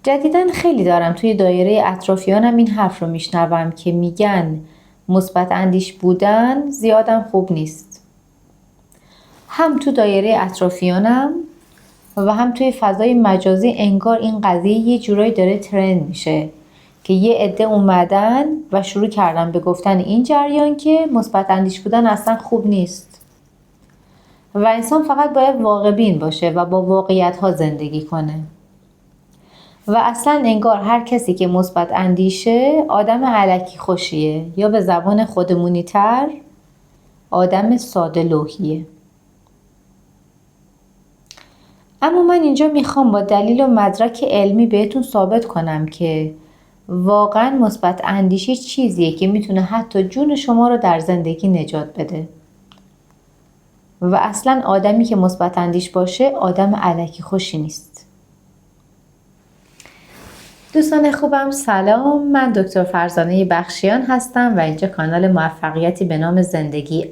جدیداً خیلی دارم توی دایره اطرافیانم این حرف رو میشنوم که میگن مثبت اندیش بودن زیادم خوب نیست. هم تو دایره اطرافیانم و هم توی فضای مجازی انگار این قضیه یه جورایی داره ترند میشه که یه عده اومدن و شروع کردن به گفتن این جریان که مثبت اندیش بودن اصلا خوب نیست و انسان فقط باید واقع بین باشه و با واقعیت ها زندگی کنه. و اصلا انگار هر کسی که مثبت اندیشه آدم الکی خوشیه، یا به زبان خودمونی تر آدم ساده لوحیه. اما من اینجا میخوام با دلیل و مدرک علمی بهتون ثابت کنم که واقعا مثبت اندیشی چیزیه که میتونه حتی جون شما رو در زندگی نجات بده. و اصلا آدمی که مثبت اندیش باشه آدم الکی خوشی نیست. دوستان خوبم سلام، من دکتر فرزانه بخشیان هستم و اینجا کانال موفقیتی به نام زندگی.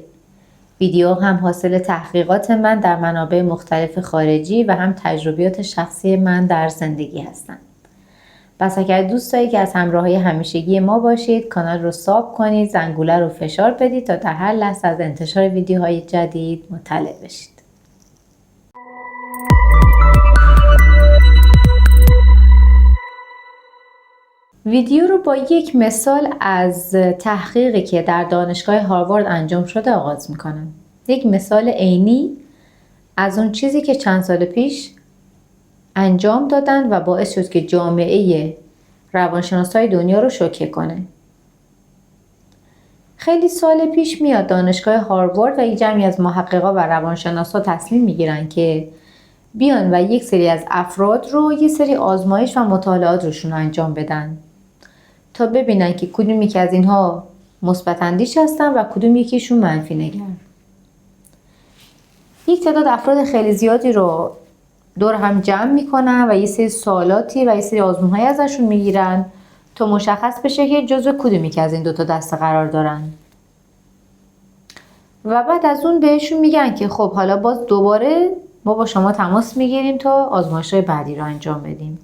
ویدیو هم حاصل تحقیقات من در منابع مختلف خارجی و هم تجربیات شخصی من در زندگی هستند. پس اگر دوست دارید که از همراهی همیشگی ما باشید، کانال رو ساب کنید، زنگوله رو فشار بدید تا در هر لحظه از انتشار ویدیوهای جدید مطلع بشید. ویدیو رو با یک مثال از تحقیقی که در دانشگاه هاروارد انجام شده آغاز میکنم. یک مثال عینی از اون چیزی که چند سال پیش انجام دادن و باعث شد که جامعه روانشناسای دنیا رو شوکه کنه. خیلی سال پیش میاد دانشگاه هاروارد و یک جمعی از محققا و روانشناسا تصمیم میگیرن که بیان و یک سری از افراد رو یه سری آزمایش و مطالعات روشون انجام بدن تا ببینن که کدومی که از اینها مثبت اندیش هستن و کدوم یکیشون منفی نگر. یک تعداد افراد خیلی زیادی رو دور هم جمع میکنن و یه سری سوالاتی و یه سری آزمون‌های ازشون میگیرن تا مشخص بشه که جزو کدومی که از این دوتا دسته قرار دارن. و بعد از اون بهشون میگن که خب حالا باز دوباره ما با شما تماس میگیریم تا آزمایش‌های بعدی رو انجام بدیم.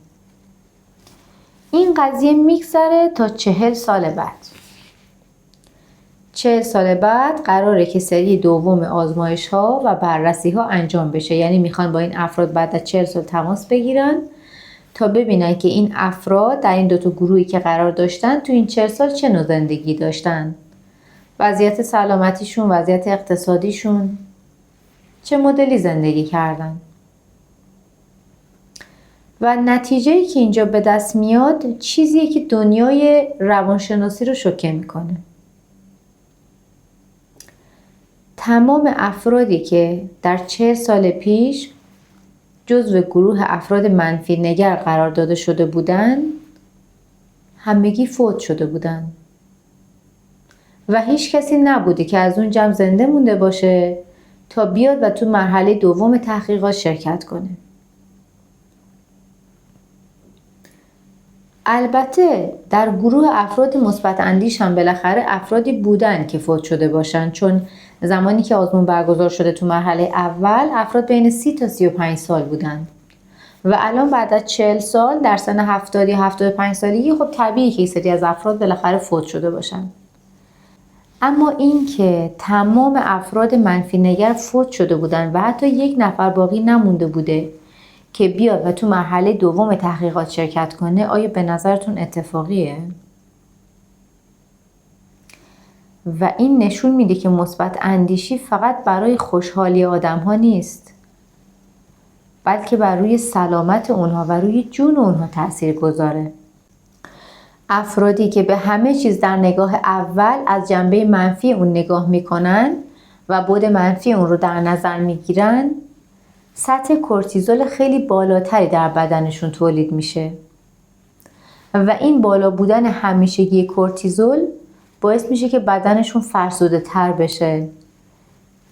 این قضیه میگذره تا 40 سال بعد. 40 سال بعد قراره که سری دوم آزمایش ها و بررسی ها انجام بشه. یعنی میخوان با این افراد بعد از 40 سال تماس بگیرن تا ببینن که این افراد در این دوتا گروهی که قرار داشتن تو این 40 سال چه نوع زندگی داشتن، وضعیت سلامتیشون، وضعیت اقتصادیشون، چه مدلی زندگی کردن. و نتیجه‌ای که اینجا به دست میاد چیزیه که دنیای روانشناسی رو شوکه میکنه. تمام افرادی که در 40 سال پیش جزو گروه افراد منفی نگر قرار داده شده بودن، همگی فوت شده بودن و هیچ کسی نبوده که از اون جمع زنده مونده باشه تا بیاد و تو مرحله دوم تحقیقات شرکت کنه. البته در گروه افراد مثبت اندیش هم بالاخره افرادی بودن که فوت شده باشن، چون زمانی که آزمون برگزار شده تو مرحله اول افراد بین 30 تا 35 سال بودن و الان بعد از 40 سال در سن 70 یا 75 سالگی خب طبیعیه که سری از افراد بالاخره فوت شده باشن. اما این که تمام افراد منفی نگر فوت شده بودن و حتی یک نفر باقی نمونده بوده که بیاد و تو مرحله دوم تحقیقات شرکت کنه، آیا به نظرتون اتفاقیه؟ و این نشون میده که مثبت اندیشی فقط برای خوشحالی آدم ها نیست، بلکه بر روی سلامت اونها و روی جون اونها تأثیر گذاره. افرادی که به همه چیز در نگاه اول از جنبه منفی اون نگاه میکنن و بعد منفی اون رو در نظر میگیرن، سطح کورتیزول خیلی بالاتری در بدنشون تولید میشه و این بالا بودن همیشگی کورتیزول باعث میشه که بدنشون فرسوده تر بشه،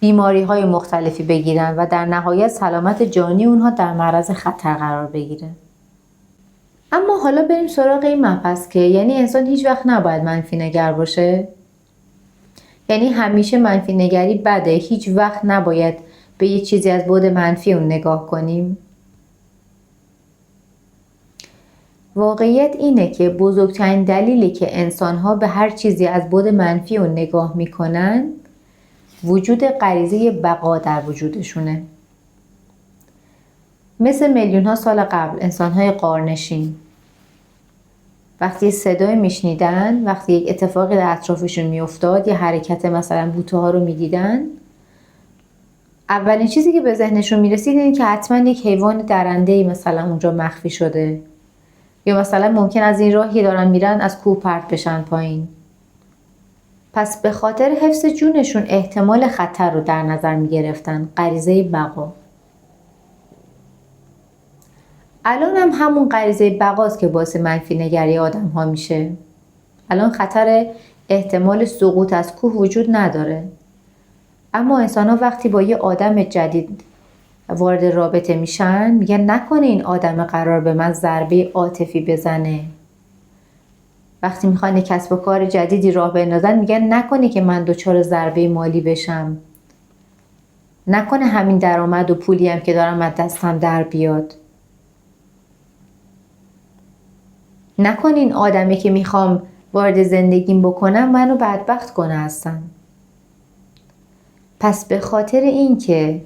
بیماری های مختلفی بگیرن و در نهایت سلامت جانی اونها در معرض خطر قرار بگیره. اما حالا بریم سراغ این مبحث که یعنی انسان هیچ وقت نباید منفی نگر باشه؟ یعنی همیشه منفی نگری بده، هیچ وقت نباید به یه چیزی از بعد منفی اون نگاه کنیم؟ واقعیت اینه که بزرگترین دلیلی که انسان‌ها به هر چیزی از بعد منفی رو نگاه میکنن وجود غریزه بقا در وجودشونه. مثل میلیون‌ها سال قبل انسان‌های غارنشین وقتی صدای میشنیدن، وقتی یک اتفاقی در اطرافشون میافتاد، یه حرکت مثلا بوته‌ها رو میدیدن، اولین چیزی که به ذهنشون میرسید اینه که حتما یک حیوان درنده‌ای مثلا اونجا مخفی شده، یا مثلا ممکن از این راهی دارن میرن از کوه پرت بشن پایین. پس به خاطر حفظ جونشون احتمال خطر رو در نظر میگرفتن، غریزه بقا. الان هم همون غریزه بقاست که باعث منفی نگری آدم ها میشه. الان خطر احتمال سقوط از کوه وجود نداره، اما انسان ها وقتی با یه آدم جدید وارد رابطه میشن میگن نکنه این آدم قرار به من ضربه عاطفی بزنه. وقتی میخوان کسب و کار جدیدی راه بندازن میگن نکنه که من دچار ضربه مالی بشم، نکنه همین درآمد و پولی هم که دارم از دستم در بیاد، نکنه این آدمی که میخوام وارد زندگیم بکنم منو بدبخت کنه هستن. پس به خاطر این که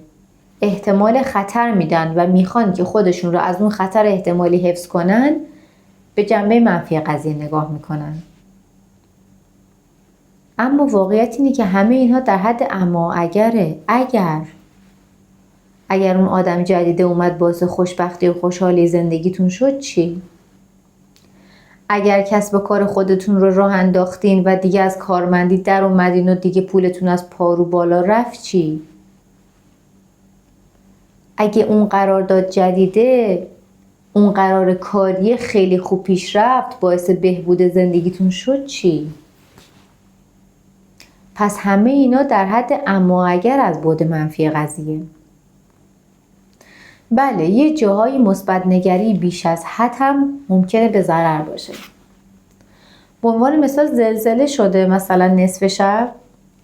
احتمال خطر میدن و میخوان که خودشون رو از اون خطر احتمالی حفظ کنن، به جنبه منفی قضیه نگاه میکنن. اما واقعیت اینه که همه اینها در حد اما اگره. اگر اون آدم جدیده اومد باعث خوشبختی و خوشحالی زندگیتون شد چی؟ اگر کسب و کار خودتون رو راه انداختین و دیگه از کارمندی در اومدین و دیگه پولتون از پارو بالا رفت چی؟ اگه اون قرارداد جدیده، اون قرار کاری خیلی خوب پیش رفت، باعث بهبود زندگیتون شد چی؟ پس همه اینا در حد اما اگر از بعد منفی قضیه. بله، یه جاهای مثبت نگری بیش از حد هم ممکنه به ضرر باشه. به عنوان مثال زلزله شده مثلا نصف شب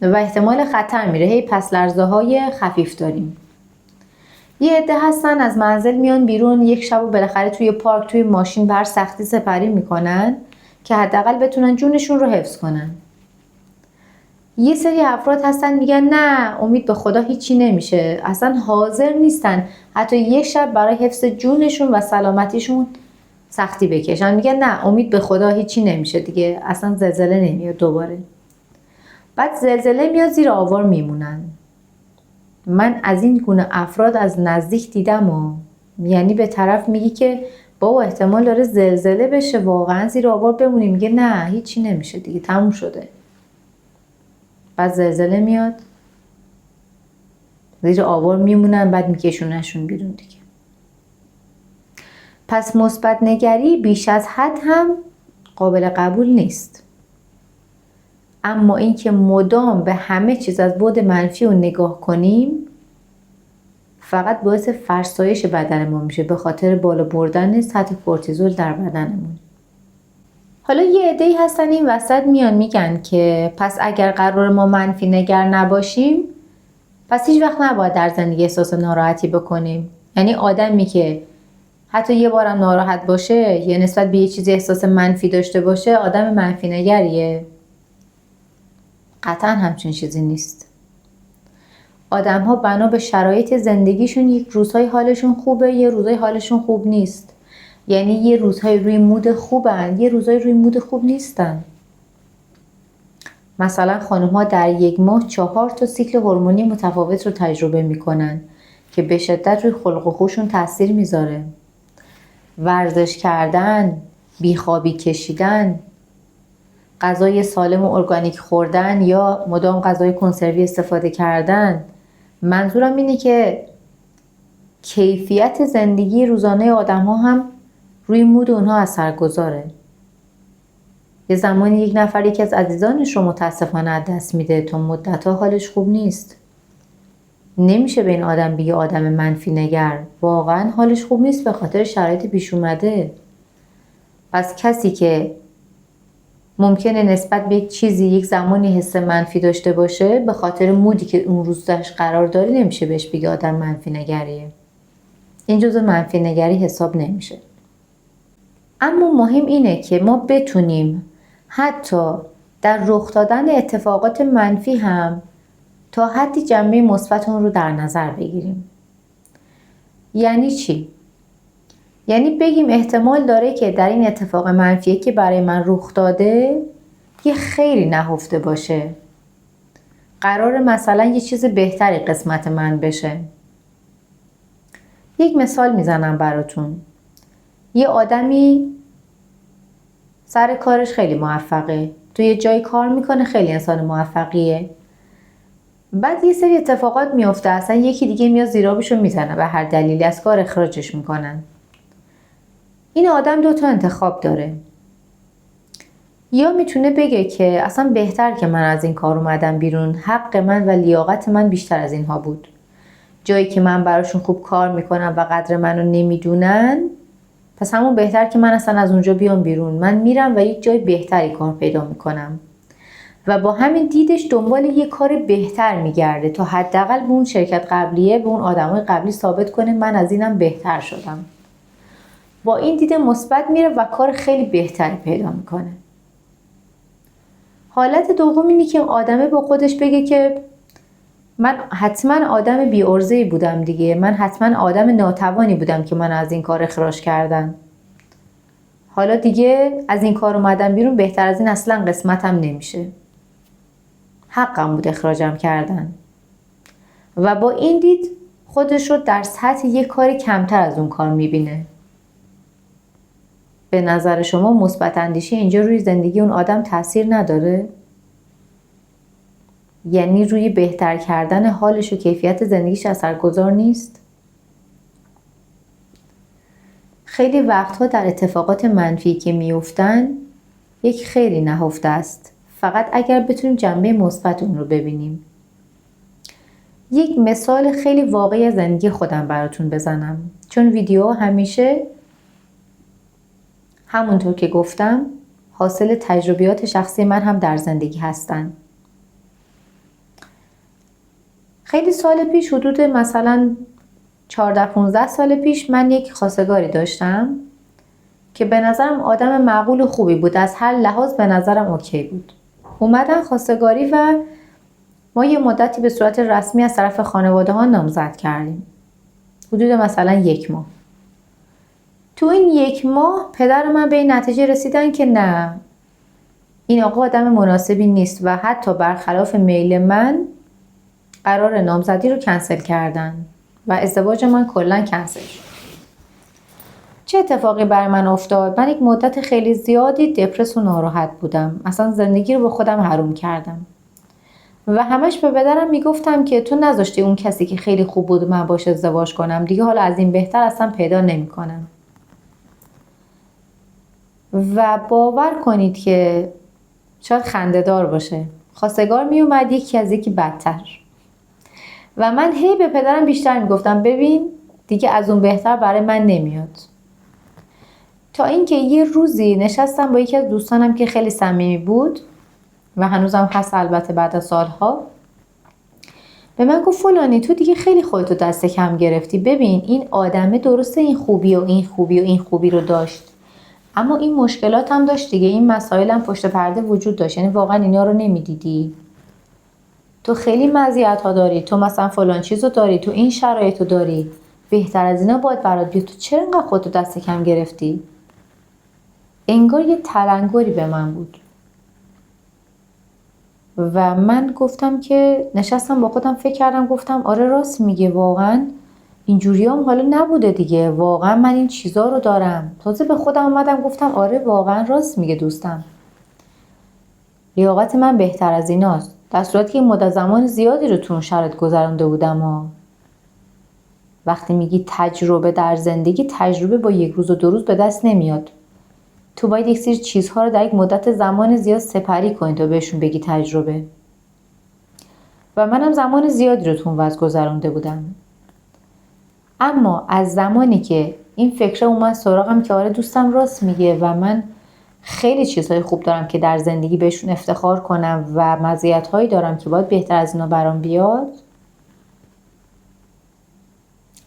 و احتمال خطر میره، هی پس لرزه های خفیف داریم. یه عده هستن از منزل میان بیرون، یک شب و بالاخره توی پارک توی ماشین بر سختی سپری میکنن که حداقل بتونن جونشون رو حفظ کنن. یه سری افراد هستن میگن نه امید به خدا هیچی نمیشه، اصلا حاضر نیستن حتی یک شب برای حفظ جونشون و سلامتیشون سختی بکشن. میگن نه امید به خدا هیچی نمیشه دیگه، اصلا زلزله نمیاد دوباره. بعد زلزله میاد زیر آوار میمونن. من از این گونه افراد از نزدیک دیدم و یعنی به طرف میگی که بابا احتمال داره زلزله بشه، واقعا زیر آوار بمونی؟ میگه نه هیچی نمیشه دیگه، تموم شده. بعد زلزله میاد زیر آوار میمونن، بعد میکشونشون بیرون دیگه. پس مثبت نگری بیش از حد هم قابل قبول نیست. اما اینکه مدام به همه چیز از بعد منفی رو نگاه کنیم فقط باعث فرسایش بدن ما میشه، به خاطر بالا بردن سطح کورتیزول در بدنمون. حالا یه عده‌ای هستن این وسط میان میگن که پس اگر قرار ما منفی نگر نباشیم پس هیچ وقت نباید در زندگی احساس ناراحتی بکنیم. یعنی آدمی که حتی یه بارم ناراحت باشه یا نسبت به یه چیزی احساس منفی داشته باشه آدم منفی نگریه. قطعا همچین چیزی نیست. آدم ها بنا به شرایط زندگیشون یک روزهای حالشون خوبه، یه روزهای حالشون خوب نیست. یعنی یه روزهای روی مود خوبن، یه روزهای روی مود خوب نیستن. مثلا خانم ها در یک ماه 4 تا سیکل هورمونی متفاوت رو تجربه میکنن که به شدت روی خلق و خوشون تاثیر میذاره. ورزش کردن، بیخوابی کشیدن، غذای سالم و ارگانیک خوردن یا مدام غذای کنسروی استفاده کردن. منظورم اینه که کیفیت زندگی روزانه آدم ها هم روی مود اونها اثر گذاره. یه زمانی یک نفر یکی از عزیزانش رو متاسفانه از دست میده، تا مدت‌ها حالش خوب نیست. نمیشه به این آدم بگه آدم منفی نگر، واقعا حالش خوب نیست به خاطر شرایط پیش اومده. پس کسی که ممکنه نسبت به یک چیزی یک زمانی حس منفی داشته باشه به خاطر مودی که اون روز داشت قرار داره، نمیشه بهش بگه آدم منفی نگریه. این جزء منفی نگری حساب نمیشه. اما مهم اینه که ما بتونیم حتی در رخ دادن اتفاقات منفی هم تا حدی جنبه مثبت اون رو در نظر بگیریم. یعنی چی؟ یعنی بگیم احتمال داره که در این اتفاق منفی که برای من رخ داده یه خیری نهفته باشه. قرار مثلا یه چیز بهتری قسمت من بشه. یک مثال میزنم براتون. یه آدمی سر کارش خیلی موفقه. تو یه جای کار میکنه، خیلی انسان موفقیه. بعد یه سری اتفاقات میفته، اصلا یکی دیگه میاد زیرابشو میزنه، به هر دلیلی از کار اخراجش میکنن. این آدم 2 انتخاب داره. یا میتونه بگه که اصلا بهتر که من از این کار اومدم بیرون، حق من و لیاقت من بیشتر از اینها بود. جایی که من براشون خوب کار میکنم و قدر منو نمیدونن، پس همون بهتر که من اصلا از اونجا بیام بیرون. من میرم و یک جای بهتری کار پیدا میکنم. و با همین دیدش دنبال یک کار بهتر میگرده تا حداقل به اون شرکت قبلیه، به اون آدمای قبلی ثابت کنه من از اینم بهتر شدم. با این دید مثبت میره و کار خیلی بهتری پیدا میکنه. حالت دوم اینه که آدمه با خودش بگه که من حتما آدم بی‌عرضه‌ای بودم دیگه، من حتما آدم ناتوانی بودم که من از این کار اخراج کردن. حالا دیگه از این کار اومدم بیرون، بهتر از این اصلا قسمتم نمیشه. حقم بود اخراجم کردن. و با این دید خودش رو در سطح یک کاری کمتر از اون کار میبینه. به نظر شما مثبت اندیشی اینجا روی زندگی اون آدم تاثیر نداره؟ یعنی روی بهتر کردن حالش و کیفیت زندگیش اثرگذار نیست؟ خیلی وقتها در اتفاقات منفی که میافتن یک خیری نهفته است، فقط اگر بتونیم جنبه مثبت اون رو ببینیم. یک مثال خیلی واقعی از زندگی خودم براتون بزنم، چون ویدیو همیشه همونطور که گفتم حاصل تجربیات شخصی من هم در زندگی هستن. خیلی سال پیش، حدود مثلا 14-15 سال پیش، من یک خواستگاری داشتم که به نظرم آدم معقول و خوبی بود، از هر لحاظ به نظرم اوکی بود. اومدن خواستگاری و ما یه مدتی به صورت رسمی از طرف خانواده ها نامزد کردیم، حدود مثلا 1 ماه. تو این 1 ماه پدر من به این نتیجه رسیدن که نه، این آقا آدم مناسبی نیست و حتی برخلاف میل من قرار نامزدی رو کنسل کردن و ازدواج من کلا کنسل شد. چه اتفاقی بر من افتاد؟ من یک مدت خیلی زیادی دپرس و ناراحت بودم. اصلا زندگی رو به خودم حروم کردم و همش به پدرم میگفتم که تو نذاشتی اون کسی که خیلی خوب بود من باش ازدواج کنم، دیگه حالا از این بهتر اصلا پیدا نمی‌کنم. و باور کنید که شاید خنده‌دار باشه، خواستگار می اومد یکی از یکی بدتر و من هی به پدرم بیشتر میگفتم ببین دیگه از اون بهتر برای من نمیاد. تا اینکه یه روزی نشستم با یکی از دوستانم که خیلی صمیمی بود و هنوزم هست البته بعد از سالها، به من گفت فلانی تو دیگه خیلی خودتو دست کم گرفتی، ببین این آدمه درسته این خوبی و این خوبی و این خوبی رو داشت، اما این مشکلات هم داشت دیگه، این مسائل هم پشت پرده وجود داشت، یعنی واقعا اینا رو نمیدیدی. تو خیلی مزیت ها داری، تو مثلا فلان چیزو داری، تو این شرایطو داری، بهتر از اینا باید برات بیاد، تو چرا انقدر خودتو دست کم گرفتی؟ انگار یه تلنگری به من بود و من گفتم که نشستم با خودم فکر کردم، گفتم آره راست میگه، واقعا اینجوری هم حالا نبوده دیگه، واقعا من این چیزا رو دارم. تازه به خودم اومدم گفتم آره واقعا راست میگه دوستم، لیاقت من بهتر از ایناست، در صورتی که مدت زمان زیادی رو تو اون شرایط گذرونده بودم. وقتی میگی تجربه در زندگی، تجربه با 1 روز و 2 روز به دست نمیاد. تو باید یک سری چیزها رو در یک مدت زمان زیاد سپری کنی تا بهشون بگی تجربه. و منم زمان زیادی رو تو اون وضع گذرونده بودم. اما از زمانی که این فکر اومد سراغم که آره دوستم راست میگه و من خیلی چیزهای خوب دارم که در زندگی بهشون افتخار کنم و مزیت‌هایی دارم که باید بهتر از اینا برام بیاد،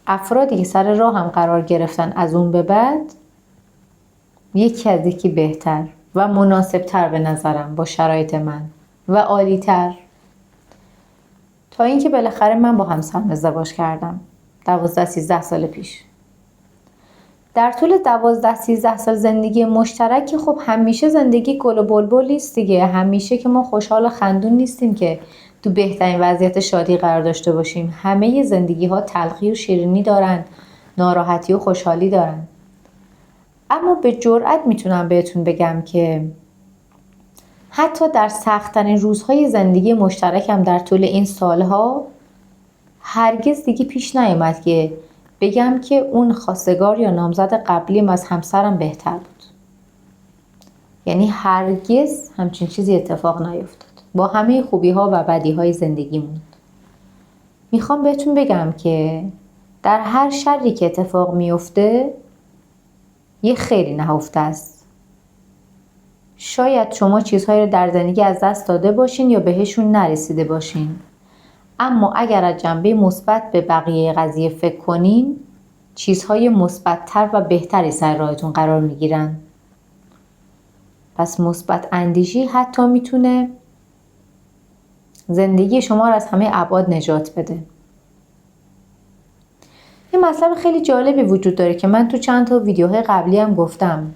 افرادی که سر راه هم قرار گرفتن از اون به بعد یکی بهتر و مناسب تر به نظرم با شرایط من و عالی تر. تا اینکه بالاخره من با همسرم ازدواج کردم 12-13 سال پیش. در طول 12-13 سال زندگی مشترک که خب همیشه زندگی گل و بلبل نیست دیگه. همیشه که ما خوشحال و خندون نیستیم که تو بهترین وضعیت شادی قرار داشته باشیم. همه زندگی ها تلخی و شیرینی دارن، ناراحتی و خوشحالی دارن. اما به جرئت میتونم بهتون بگم که حتی در سخت‌ترین روزهای زندگی مشترکم در طول این سالها هرگز دیگه پیش نیامد که بگم که اون خواستگار یا نامزد قبلیم از همسرم بهتر بود. یعنی هرگز همچین چیزی اتفاق نیفتاد با همه خوبی‌ها و بدی‌های زندگیمون. میخوام بهتون بگم که در هر شری که اتفاق میفته یه خیری نهفته است. شاید شما چیزهایی رو در زندگی از دست داده باشین یا بهشون نرسیده باشین، اما اگر از جنبه مثبت به بقیه قضیه فکر کنین چیزهای مثبت‌تر و بهتری سر راهتون قرار میگیرن. پس مثبت اندیشی حتی میتونه زندگی شما رو از همه ابعاد نجات بده. یه مطلب خیلی جالبی وجود داره که من تو چند تا ویدیوهای قبلی هم گفتم.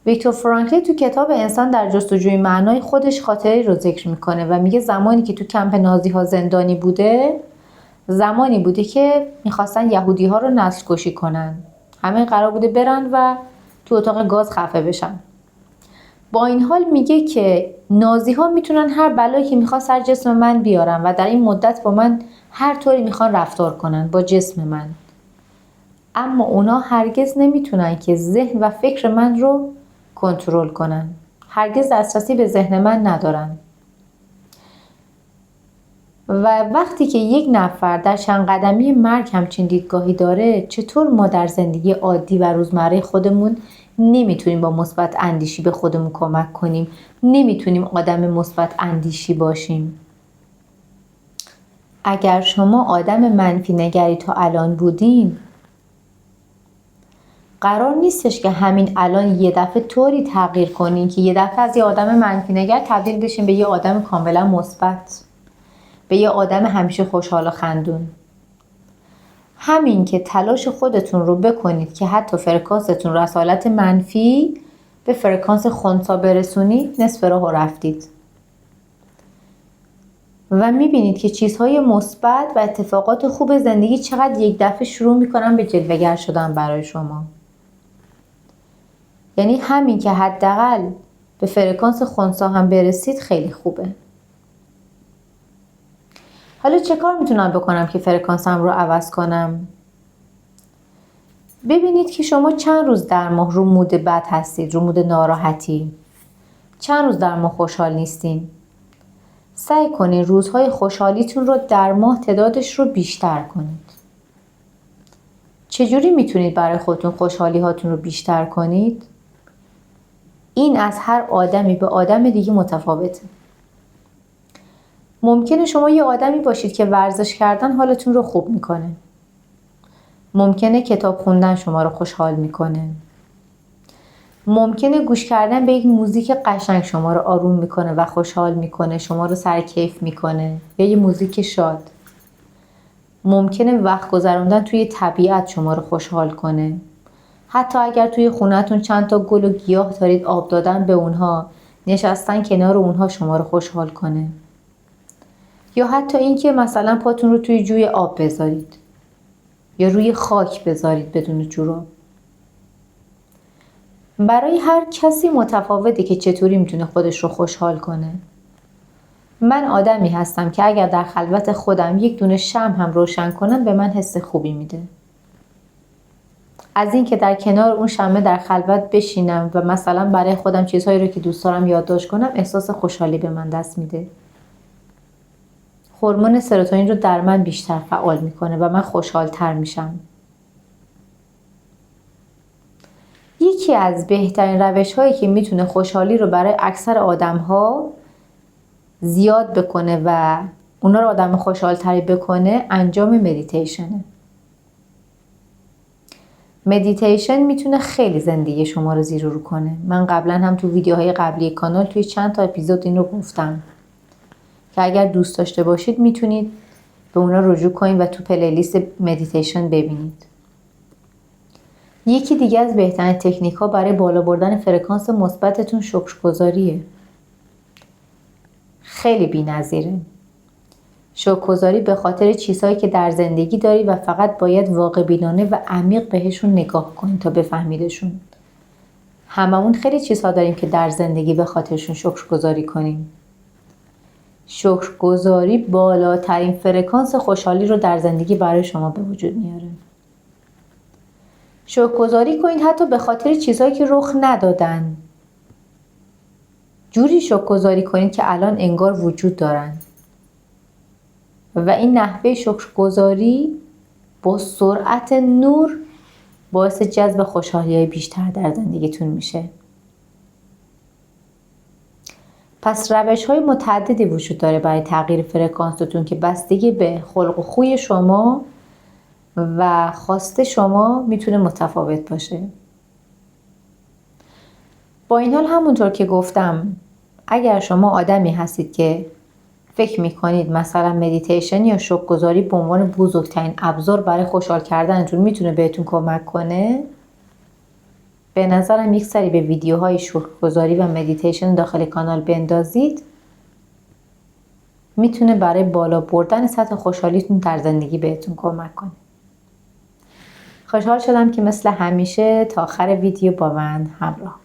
ویکتور فرانکل تو کتاب انسان در جستجوی معنای خودش خاطری رو ذکر میکنه و میگه زمانی که تو کمپ نازی ها زندانی بوده، زمانی بوده که میخواستن یهودی ها رو نسل کشی کنن. همه قرار بوده برن و تو اتاق گاز خفه بشن. با این حال میگه که نازی ها میتونن هر بلایی که میخواد سر جسم من بیارن و در این مدت با من هر طوری میخوان رفتار کنن با جسم من، اما اونا هرگز نمیتونن که ذهن و فکر من رو کنترل کنن. هرگز دسترسی به ذهن من ندارن. و وقتی که یک نفر در چند قدمی مرگ همچین دیدگاهی داره، چطور ما در زندگی عادی و روزمره خودمون نمیتونیم با مثبت اندیشی به خودمون کمک کنیم؟ نمیتونیم آدم مثبت اندیشی باشیم؟ اگر شما آدم منفی نگری تا الان بودین، قرار نیستش که همین الان یه دفعه طوری تغییر کنین که یه دفعه از یه آدم منفی نگر تبدیل بشین به یه آدم کاملا مثبت، به یه آدم همیشه خوشحال و خندون. همین که تلاش خودتون رو بکنید که حتی فرکانستون رو از حالت منفی به فرکانس خنثی برسونید، نصف راه رفتید و میبینید که چیزهای مثبت و اتفاقات خوب زندگی چقدر یک دفعه شروع میکنن به جلوه‌گر شدن برای شما. یعنی همین که حداقل به فرکانس خنثی هم برسید خیلی خوبه. حالا چه کار میتونم بکنم که فرکانسم رو عوض کنم؟ ببینید که شما چند روز در ماه رو مود بد هستید، رو مود ناراحتی. چند روز در ماه خوشحال نیستین. سعی کنید روزهای خوشحالیتون رو در ماه تعدادش رو بیشتر کنید. چجوری میتونید برای خودتون خوشحالی هاتون رو بیشتر کنید؟ این از هر آدمی به آدم دیگه متفاوته. ممکنه شما یه آدمی باشید که ورزش کردن حالتون رو خوب میکنه. ممکنه کتاب خوندن شما رو خوشحال میکنه. ممکنه گوش کردن به یک موزیک قشنگ شما رو آروم میکنه و خوشحال میکنه، شما رو سر کیف میکنه، یا یه موزیک شاد. ممکنه وقت گذروندن توی طبیعت شما رو خوشحال کنه. حتی اگر توی خونه‌تون چند تا گل و گیاه دارید، آب دادن به اونها، نشستن کنار اونها شما رو خوشحال کنه. یا حتی اینکه مثلا پاتون رو توی جوی آب بذارید یا روی خاک بذارید بدون جوراب. برای هر کسی متفاوته که چطوری میتونه خودش رو خوشحال کنه. من آدمی هستم که اگر در خلوت خودم یک دونه شمع هم روشن کنم به من حس خوبی میده. از این که در کنار اون شمع در خلوت بشینم و مثلا برای خودم چیزهایی رو که دوست دارم یادداشت کنم، احساس خوشحالی به من دست میده. هورمون سروتونین رو در من بیشتر فعال میکنه و من خوشحال‌تر میشم. یکی از بهترین روش‌هایی که میتونه خوشحالی رو برای اکثر آدم‌ها زیاد بکنه و اونا رو آدم خوشحال‌تری بکنه، انجام مدیتیشنه. مدیتیشن میتونه خیلی زندگی شما رو زیر و رو کنه. من قبلا هم تو ویدیوهای قبلی کانال توی چند تا اپیزود این رو گفتم که اگر دوست داشته باشید میتونید به اونا رجوع کنید و تو پلیلیست مدیتیشن ببینید. یکی دیگه از بهترین تکنیک ها برای بالا بردن فرکانس مثبتتون شکرگزاریه. خیلی بی‌نظیره. شکرگزاری به خاطر چیزهایی که در زندگی داری و فقط باید واقع بینانه و عمیق بهشون نگاه کنید تا بفهمیدشون. هممون خیلی چیزها داریم که در زندگی به خاطرشون شکرگزاری کنیم. شکرگزاری بالاترین فرکانس خوشحالی رو در زندگی برای شما به وجود میاره. شکرگزاری کنید حتی به خاطر چیزهایی که رخ ندادن. جوری شکرگزاری کنید که الان انگار وجود دارن. و این نحوه شکرگزاری با سرعت نور باعث جذب خوشحالی‌های بیشتر در زندگیتون میشه. پس روش‌های متعددی وجود داره برای تغییر فرکانستون که بستگی به خلق و خوی شما و خواست شما میتونه متفاوت باشه. با این حال همونطور که گفتم اگر شما آدمی هستید که فکر میکنید مثلا مدیتیشن یا شکرگزاری به عنوان بزرگترین ابزار برای خوشحال کردنتون میتونه بهتون کمک کنه، به نظرم یک سری به ویدیوهای شکرگزاری و مدیتیشن داخل کانال بندازید. میتونه برای بالا بردن سطح خوشحالیتون در زندگی بهتون کمک کنه. خوشحال شدم که مثل همیشه تا آخر ویدیو با من همراه